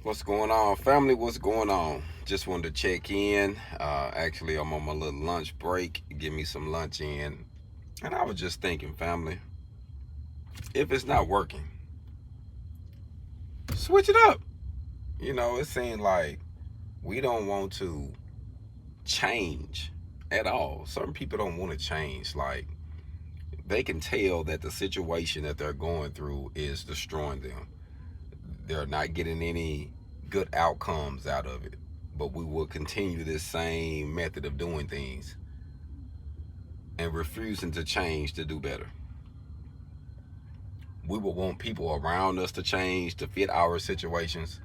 What's going on, family? What's going on? Just wanted to check in. Actually, I'm on my little lunch break. Give me some lunch in. And I was just thinking, family, if it's not working, switch it up. It seems like we don't want to change at all. Certain people don't want to change. Like, they can tell that the situation that they're going through is destroying them. They're not getting any good outcomes out of it. But we will continue this same method of doing things and refusing to change to do better. We will want people around us to change to fit our situations,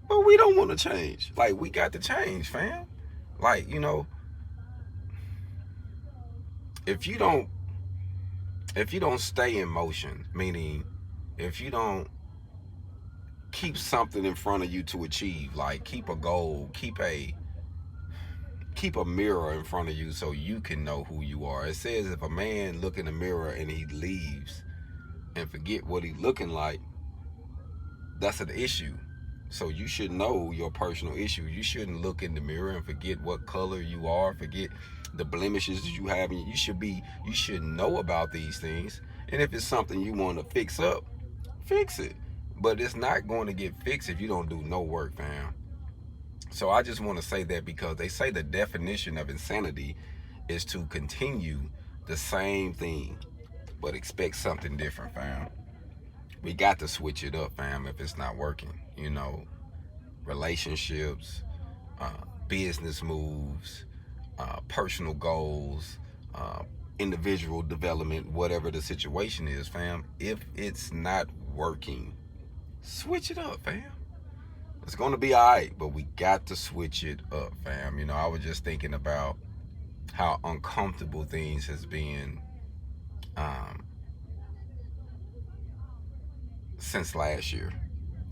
but we don't want to change. Like, we got to change, fam. Like, if you don't if you don't stay in motion, meaning if you don't keep something in front of you to achieve, like keep a goal, keep a mirror in front of you so you can know who you are. It says if a man look in the mirror and he leaves and forget what he looking like, that's an issue. So you should know your personal issue. You shouldn't look in the mirror and forget what color you are, forget the blemishes that you have. You should know about these things. And if it's something you want to fix up, fix it. But it's not going to get fixed if you don't do no work, fam. So I just want to say that because they say the definition of insanity is to continue the same thing but expect something different, fam. We got to switch it up, fam, if it's not working. Relationships, uh, business moves, personal goals, uh, individual development, whatever the situation is, fam. If it's not working, switch it up, fam. It's gonna be all right, but we got to switch it up, fam. I was just thinking about how uncomfortable things has been um, since last year,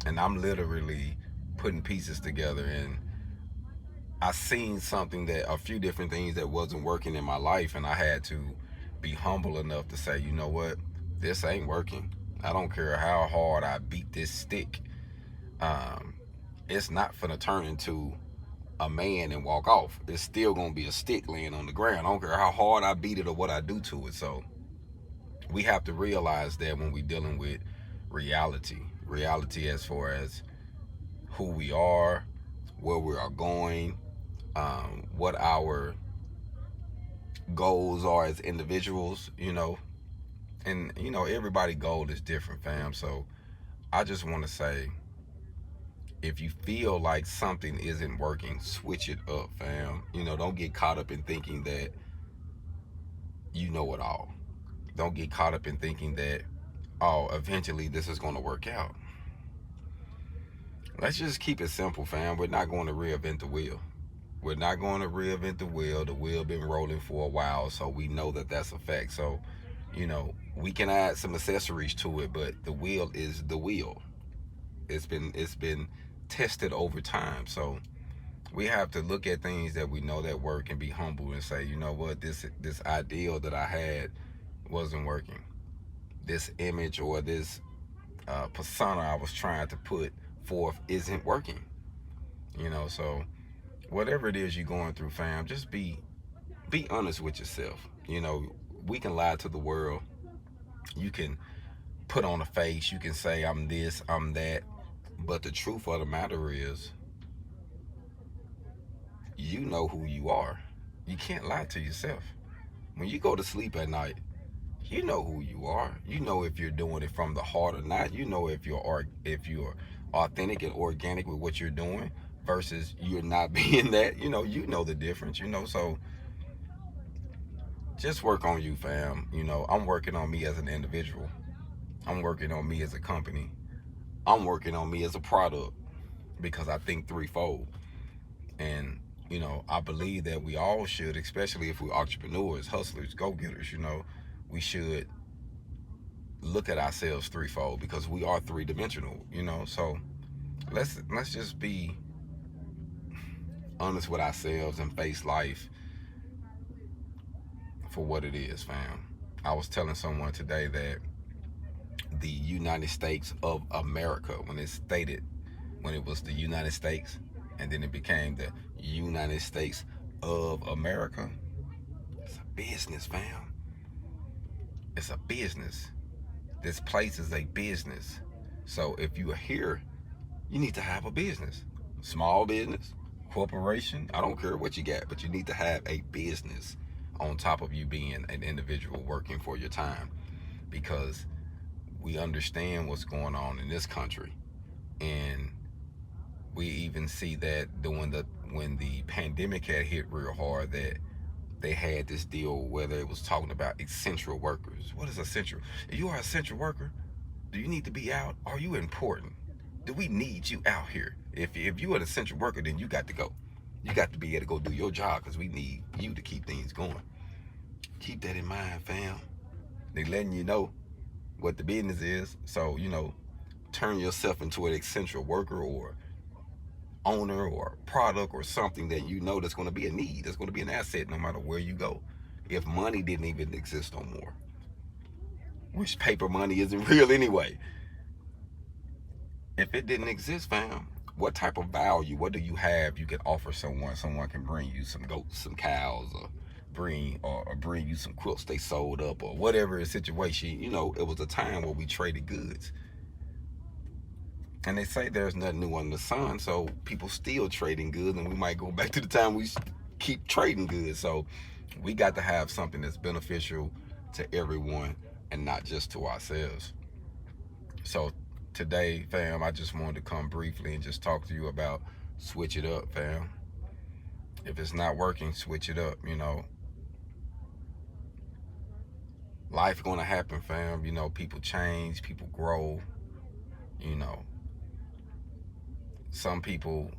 and I'm literally putting pieces together, and I seen something that a few different things that wasn't working in my life, and I had to be humble enough to say, you know what, this ain't working. I don't care how hard I beat this stick. Um, it's not gonna turn into a man and walk off. It's still gonna be a stick laying on the ground. I don't care how hard I beat it or what I do to it. So we have to realize that when we're dealing with reality as far as who we are, where we are going, what our goals are as individuals, and everybody goal is different, fam. So I just want to say, if you feel like something isn't working, switch it up, fam. Don't get caught up in thinking that you know it all. Don't get caught up in thinking that, oh, eventually this is going to work out. Let's just keep it simple, fam. We're not going to reinvent the wheel. We're not going to reinvent the wheel. The wheel been rolling for a while, so we know that that's a fact. So, we can add some accessories to it, but the wheel is the wheel. It's been tested over time. So we have to look at things that we know that work and be humble and say, you know what, this ideal that I had wasn't working. This image or this persona I was trying to put forth isn't working. So whatever it is you're going through, fam, just be honest with yourself. We can lie to the world. You can put on a face. You can say I'm this, I'm that. But the truth of the matter is, you know who you are. You can't lie to yourself. When you go to sleep at night, you know who you are. You know if you're doing it from the heart or not. You know if you're authentic and organic with what you're doing versus you're not being that. You know the difference. So just work on you, fam. I'm working on me as an individual. I'm working on me as a company. I'm working on me as a product because I think threefold. And I believe that we all should, especially if we're entrepreneurs, hustlers, go-getters, we should look at ourselves threefold because we are three-dimensional. So let's just be honest with ourselves and face life for what it is, fam. I was telling someone today that the United States of America, when it was the United States, and then it became the United States of America. It's a business, fam. It's a business. This place is a business. So if you are here, you need to have a business. Small business, corporation, I don't care what you got, but you need to have a business on top of you being an individual working for your time, because we understand what's going on in this country. And we even see that when the pandemic had hit real hard, that they had this deal where it was talking about essential workers. What is essential? If you are an essential worker, do you need to be out? Are you important? Do we need you out here? If you're an essential worker, then you got to go. You got to be able to go do your job, because we need you to keep things going. Keep that in mind, fam. They letting you know what the business is. So, turn yourself into an essential worker or owner or product or something that that's going to be a need, that's going to be an asset no matter where you go. If money didn't even exist no more, which paper money isn't real anyway. If it didn't exist, fam, what type of value, what do you have you can offer someone? Someone can bring you some goats, some cows, or bring you some quilts they sold up, or whatever the situation. It was a time where we traded goods. And they say there's nothing new under the sun, so people still trading goods, and we might go back to the time we keep trading goods. So we got to have something that's beneficial to everyone and not just to ourselves. So today, fam, I just wanted to come briefly and just talk to you about switch it up, fam. If it's not working, switch it up. Life gonna happen, fam. People change, people grow. Some people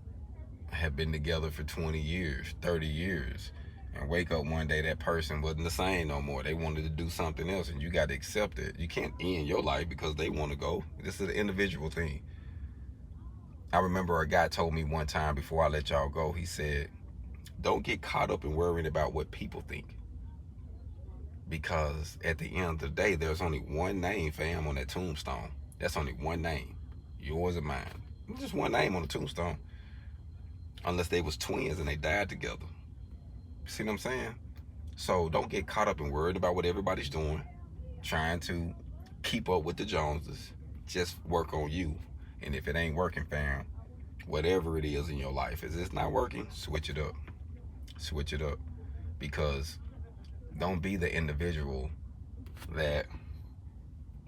have been together for 20 years, 30 years, and wake up one day, that person wasn't the same no more. They wanted to do something else, and you got to accept it. You can't end your life because they want to go. This is an individual thing. I remember a guy told me one time before I let y'all go, he said, don't get caught up in worrying about what people think. Because at the end of the day, there's only one name, fam, on that tombstone. That's only one name, yours or mine. Just one name on the tombstone. Unless they was twins and they died together. See what I'm saying? So don't get caught up and worried about what everybody's doing, trying to keep up with the Joneses. Just work on you. And if it ain't working, fam, whatever it is in your life, if it's not working, switch it up. Switch it up. Because don't be the individual that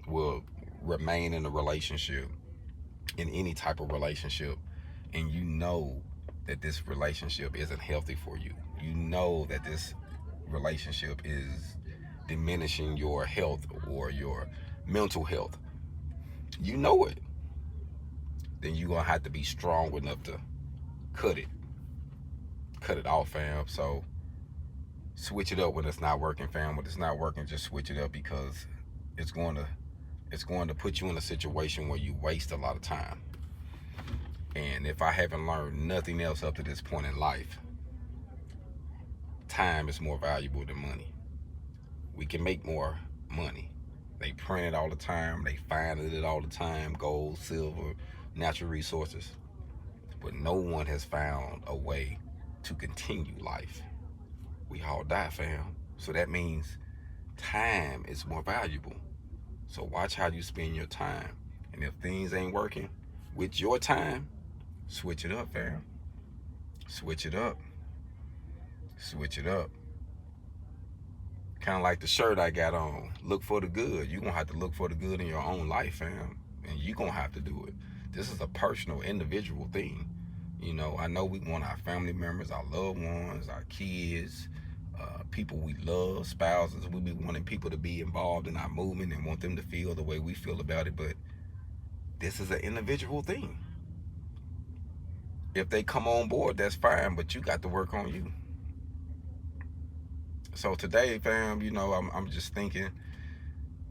will remain in a relationship, in any type of relationship, and that this relationship isn't healthy for you. That this relationship is diminishing your health or your mental health. It. Then you're going to have to be strong enough to cut it off, fam. So switch it up when it's not working, fam. When it's not working, just switch it up, because it's going to put you in a situation where you waste a lot of time. And if I haven't learned nothing else up to this point in life, time is more valuable than money. We can make more money. They print it all the time. They find it all the time. Gold, silver, natural resources. But no one has found a way to continue life. We all die, fam. So that means time is more valuable. So watch how you spend your time. And if things ain't working with your time, switch it up, fam. Switch it up. Switch it up. Kind of like the shirt I got on. Look for the good. You're going to have to look for the good in your own life, fam. And you're going to have to do it. This is a personal, individual thing. I know we want our family members, our loved ones, our kids, people we love, spouses. We be wanting people to be involved in our movement and want them to feel the way we feel about it. But this is an individual thing. If they come on board, that's fine, but you got to work on you. So today, fam, I'm just thinking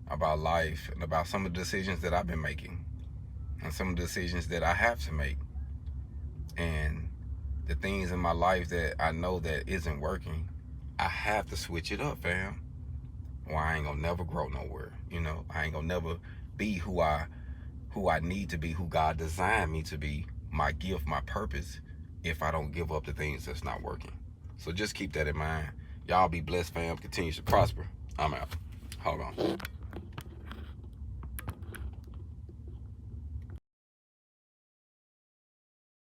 about life and about some of the decisions that I've been making and some of the decisions that I have to make, and the things in my life that I know that isn't working. I have to switch it up, fam. Or I ain't gonna never grow nowhere. I ain't gonna never be who I need to be, who God designed me to be, my gift, my purpose, if I don't give up the things that's not working. So just keep that in mind. Y'all be blessed, fam. Continue to prosper. I'm out. Hold on.